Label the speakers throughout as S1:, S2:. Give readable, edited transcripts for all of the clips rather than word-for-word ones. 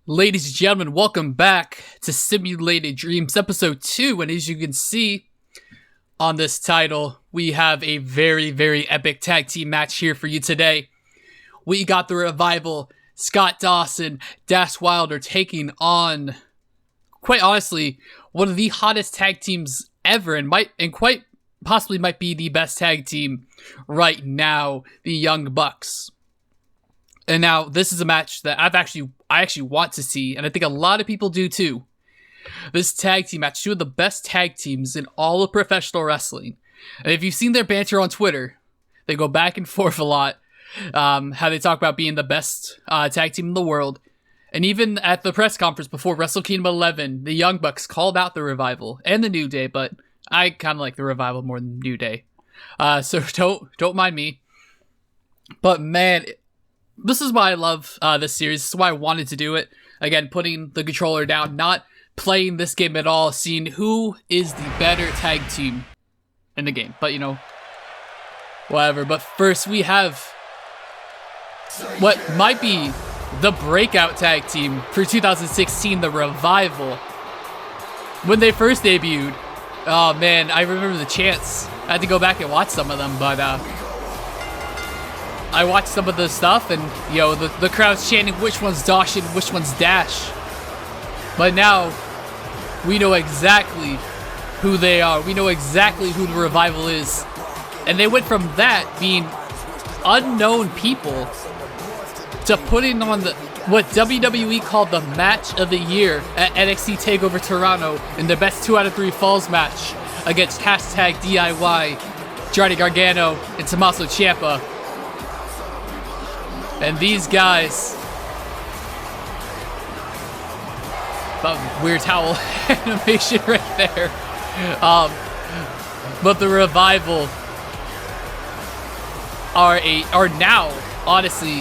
S1: Ladies and gentlemen, welcome back to Simulated Dreams Episode 2, and as you can see on this title, we have a very epic tag team match here for you today. We got the Revival, Scott Dawson, Dash Wilder taking on, quite honestly, one of the hottest tag teams ever, and quite possibly might be the best tag team right now, the Young Bucks. And now, this is a match that I actually want to see, and I think a lot of people do too. This tag team match, two of the best tag teams in all of professional wrestling. And if you've seen their banter on Twitter, they go back and forth a lot. How they talk about being the best tag team in the world. And even at the press conference before Wrestle Kingdom 11, the Young Bucks called out the Revival and the New Day, but I kind of like the Revival more than the New Day. So don't mind me. But man, this is why I love this series. This is why I wanted to do it. Again, putting the controller down, not playing this game at all, seeing who is the better tag team in the game. But, you know, whatever. But first, we have what might be the breakout tag team for 2016, the Revival. When they first debuted, oh man, I remember the chants. I had to go back and watch some of them, but I watched some of the stuff, and you know, the crowd's chanting which one's Dash and which one's Dash. But now we know exactly who they are. We know exactly who the Revival is. And they went from that being unknown people to putting on what WWE called the match of the year at NXT TakeOver Toronto in the best 2 out of 3 falls match against hashtag DIY, Johnny Gargano and Tommaso Ciampa. And these guys, weird towel animation right there. But the Revival are now, honestly,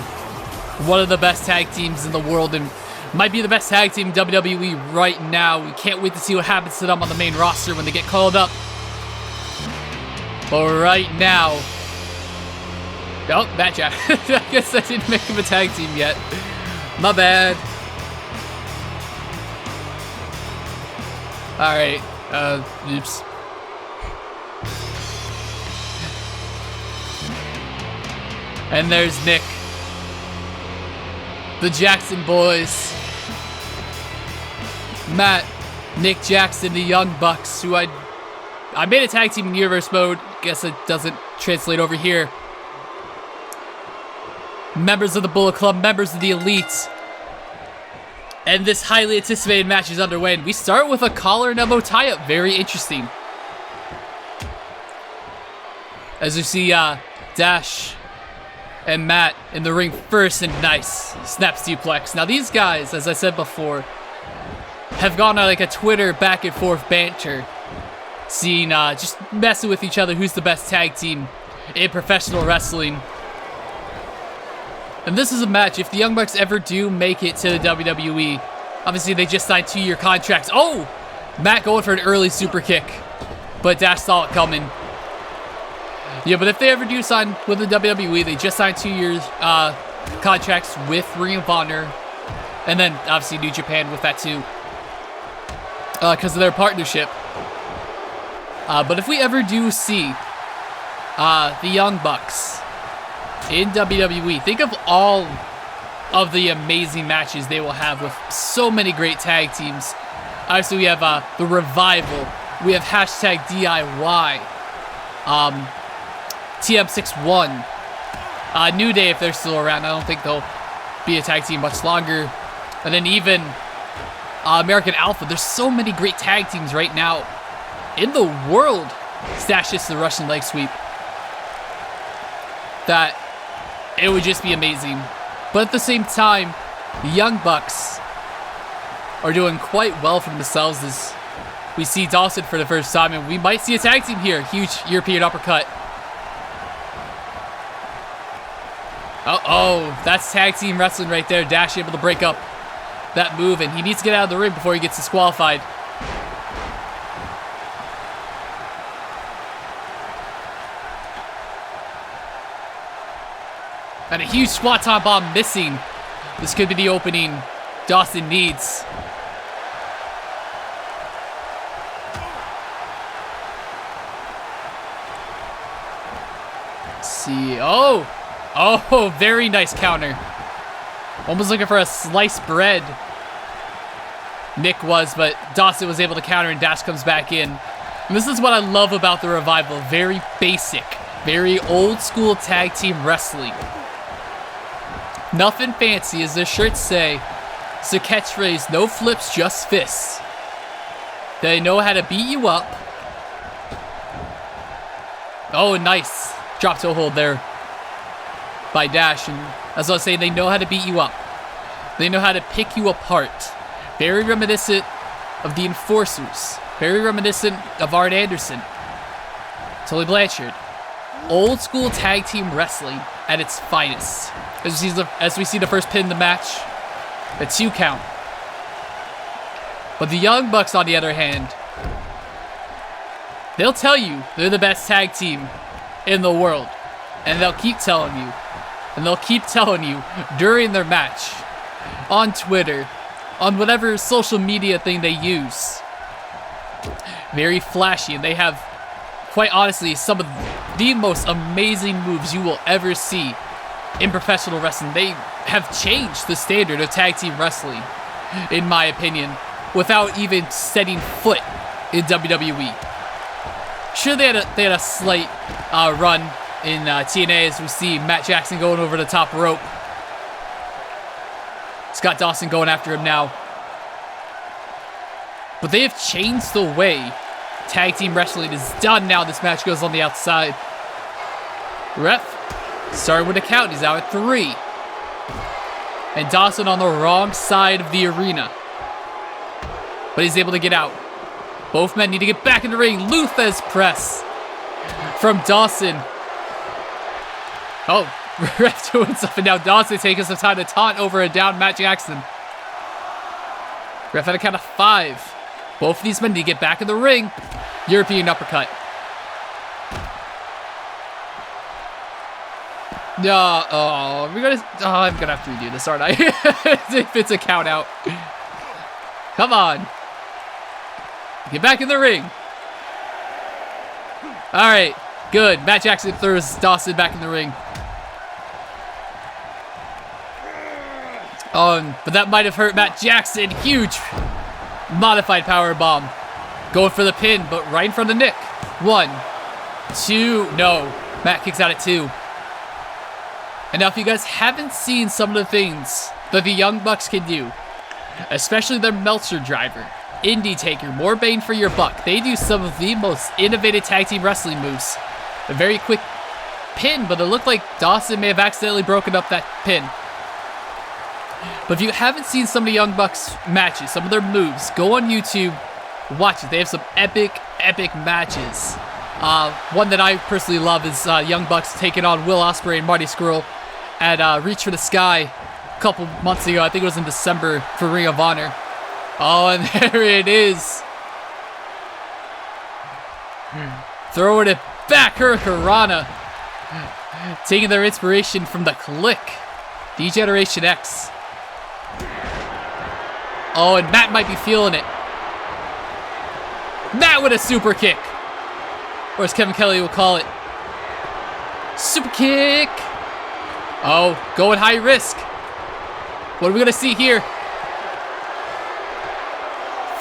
S1: one of the best tag teams in the world and might be the best tag team in WWE right now. We can't wait to see what happens to them on the main roster when they get called up. But right now, oh, bad chat. I guess I didn't make him a tag team yet. My bad. Alright, oops. And there's Nick. The Jackson boys. Matt, Nick Jackson, the Young Bucks, who I made a tag team in Universe mode. Guess it doesn't translate over here. Members of the Bullet Club, members of the Elite. And this highly anticipated match is underway. And we start with a collar and elbow tie-up. Very interesting. As you see Dash and Matt in the ring first, and nice snap suplex. Now these guys, as I said before, have gone on like a Twitter back and forth banter. Seeing, just messing with each other who's the best tag team in professional wrestling. And this is a match, if the Young Bucks ever do make it to the WWE, obviously they just signed 2-year contracts. Oh! Matt going for an early super kick, but Dash saw it coming. Yeah, but if they ever do sign with the WWE, they just signed 2 years contracts with Ring of Honor, and then obviously New Japan with that too, because of their partnership. But if we ever do see the Young Bucks in WWE, think of all of the amazing matches they will have with so many great tag teams. Obviously, we have the Revival. We have hashtag DIY. TM61. New Day, if they're still around. I don't think they'll be a tag team much longer. And then even American Alpha. There's so many great tag teams right now in the world. Stash just the Russian leg sweep. That it would just be amazing. But at the same time, the Young Bucks are doing quite well for themselves as we see Dawson for the first time, and we might see a tag team here. Huge European uppercut. Oh, that's tag team wrestling right there. Dash able to break up that move, and he needs to get out of the ring before he gets disqualified. And a huge Swanton bomb missing. This could be the opening Dawson needs. See. Oh, very nice counter. Almost looking for a sliced bread. Nick was, but Dawson was able to counter, and Dash comes back in. And this is what I love about the Revival. Very basic, very old school tag team wrestling. Nothing fancy, as their shirts say. It's a catchphrase, no flips, just fists. They know how to beat you up. Oh, nice. Drop toe hold there by Dash. And as I was saying, they know how to beat you up. They know how to pick you apart. Very reminiscent of the Enforcers. Very reminiscent of Arn Anderson. Tully Blanchard. Old school tag team wrestling at its finest. As we see the first pin in the match, a 2 count. But the Young Bucks, on the other hand, they'll tell you they're the best tag team in the world. And they'll keep telling you. And they'll keep telling you during their match. On Twitter. On whatever social media thing they use. Very flashy. And they have, quite honestly, some of the most amazing moves you will ever see in professional wrestling. They have changed the standard of tag team wrestling, in my opinion, without even setting foot in WWE. Sure, they had a slight run in TNA, as we see Matt Jackson going over the top rope. Scott Dawson going after him now. But they have changed the way tag team wrestling is done now. This match goes on the outside. Ref starting with a count. He's out at 3. And Dawson on the wrong side of the arena. But he's able to get out. Both men need to get back in the ring. Luthez press from Dawson. Oh, ref doing something now. Dawson taking some time to taunt over a down Matt Jackson. Ref at a count of 5. Both of these men need to get back in the ring. European uppercut. No, I'm gonna have to redo this, aren't I? If it's a count out. Come on. Get back in the ring. All right, good. Matt Jackson throws Dawson back in the ring. But that might have hurt Matt Jackson. Huge modified power bomb. Going for the pin, but right in front of Nick. 1, 2, no. Matt kicks out at 2. And now if you guys haven't seen some of the things that the Young Bucks can do, especially their Meltzer driver, Indie Taker, more bang for your buck. They do some of the most innovative tag team wrestling moves. A very quick pin, but it looked like Dawson may have accidentally broken up that pin. But if you haven't seen some of the Young Bucks matches, some of their moves, go on YouTube, watch it. They have some epic matches. One that I personally love is Young Bucks taking on Will Ospreay and Marty Scurll at Reach for the Sky a couple months ago. I think it was in December for Ring of Honor. Oh, and there it is. Throwing it back, Hurricanrana. Taking their inspiration from the Click. D-Generation X. Oh, and Matt might be feeling it. Matt with a super kick. Or as Kevin Kelly will call it, super kick. Oh, going high risk. What are we going to see here?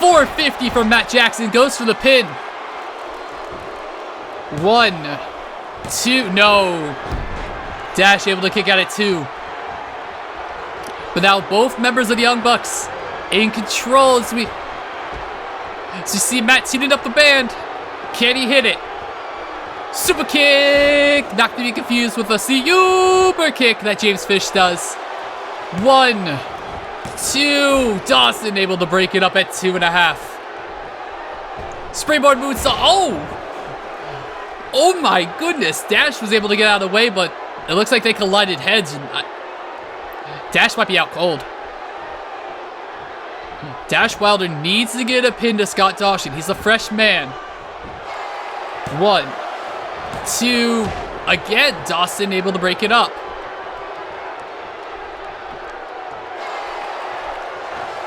S1: 450 from Matt Jackson. Goes for the pin. 1, 2. No. Dash able to kick out at 2. But now both members of the Young Bucks in control as we see Matt tuning up the band. Can he hit it? Super kick! Not to be confused with a super kick that James Fish does. 1, 2. Dawson able to break it up at 2.5. Springboard moonsault. Oh my goodness. Dash was able to get out of the way, but it looks like they collided heads. And Dash might be out cold. Dash Wilder needs to get a pin to Scott Dawson. He's a fresh man. 1, 2. Again, Dawson able to break it up.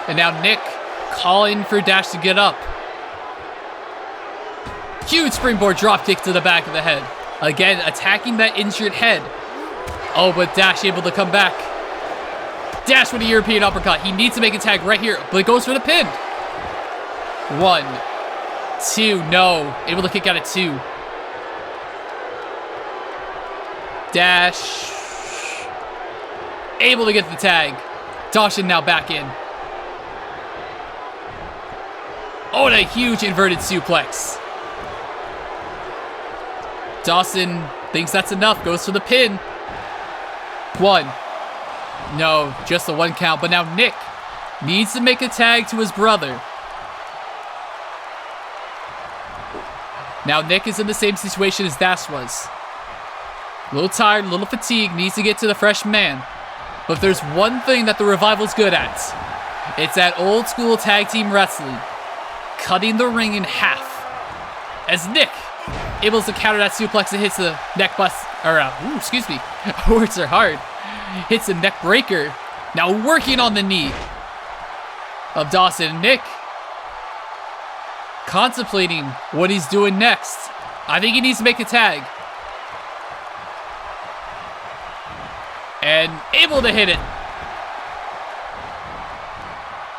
S1: And now Nick calling for Dash to get up. Huge springboard dropkick to the back of the head. Again, attacking that injured head. Oh, but Dash able to come back. Dash with a European uppercut. He needs to make a tag right here, but it goes for the pin. 1, 2, no. Able to kick out at 2. Dash. Able to get the tag. Dawson now back in. Oh, and a huge inverted suplex. Dawson thinks that's enough. Goes for the pin. 1. No, just the 1 count. But now Nick needs to make a tag to his brother. Now Nick is in the same situation as Dash was. A little tired, a little fatigued, needs to get to the fresh man. But if there's one thing that the Revival's good at, it's that old school tag team wrestling. Cutting the ring in half. As Nick able to counter that suplex that hits the neck bust, or excuse me, words are hard. Hits the neck breaker. Now working on the knee of Dawson. Nick contemplating what he's doing next. I think he needs to make a tag. And able to hit it.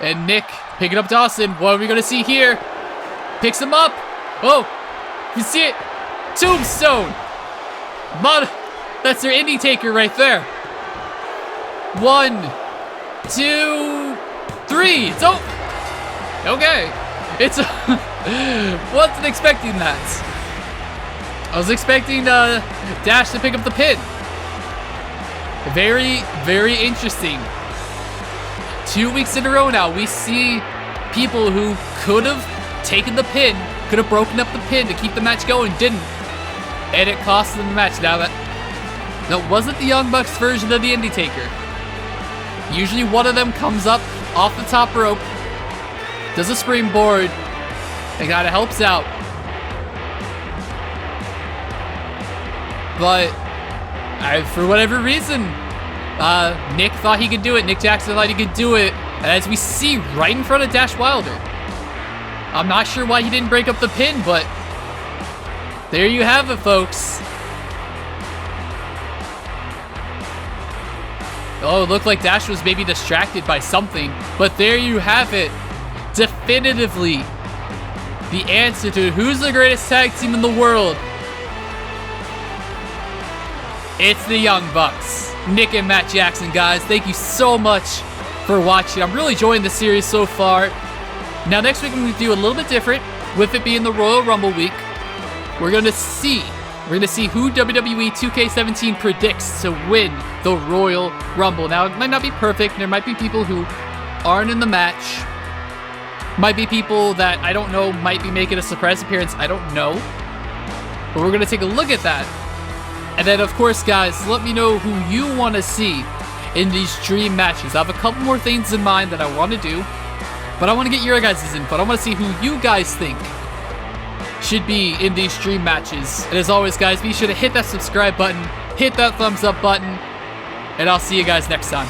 S1: And Nick picking up Dawson. What are we going to see here? Picks him up. Oh, you see it? Tombstone. That's their indie taker right there. 1, 2, 3. So, okay. It's wasn't expecting that. I was expecting Dash to pick up the pin. Very, very interesting. 2 weeks in a row now, we see people who could have taken the pin, could have broken up the pin to keep the match going, didn't. And it cost them the match. Now that wasn't the Young Bucks version of the Indie Taker. Usually one of them comes up off the top rope, does a springboard, and kind of helps out. But for whatever reason, Nick thought he could do it. Nick Jackson thought he could do it. And as we see right in front of Dash Wilder, I'm not sure why he didn't break up the pin, but there you have it, folks. Oh, it looked like Dash was maybe distracted by something, but there you have it. Definitively the answer to who's the greatest tag team in the world. It's the Young Bucks. Nick and Matt Jackson, guys. Thank you so much for watching. I'm really enjoying the series so far. Now, next week, I'm going to do a little bit different. With it being the Royal Rumble week, we're going to see who WWE 2K17 predicts to win the Royal Rumble. Now, it might not be perfect. There might be people who aren't in the match. Might be people that I don't know might be making a surprise appearance. I don't know. But we're going to take a look at that. And then, of course, guys, let me know who you want to see in these dream matches. I have a couple more things in mind that I want to do, but I want to get your guys' input. I want to see who you guys think should be in these dream matches. And as always, guys, be sure to hit that subscribe button, hit that thumbs up button, and I'll see you guys next time.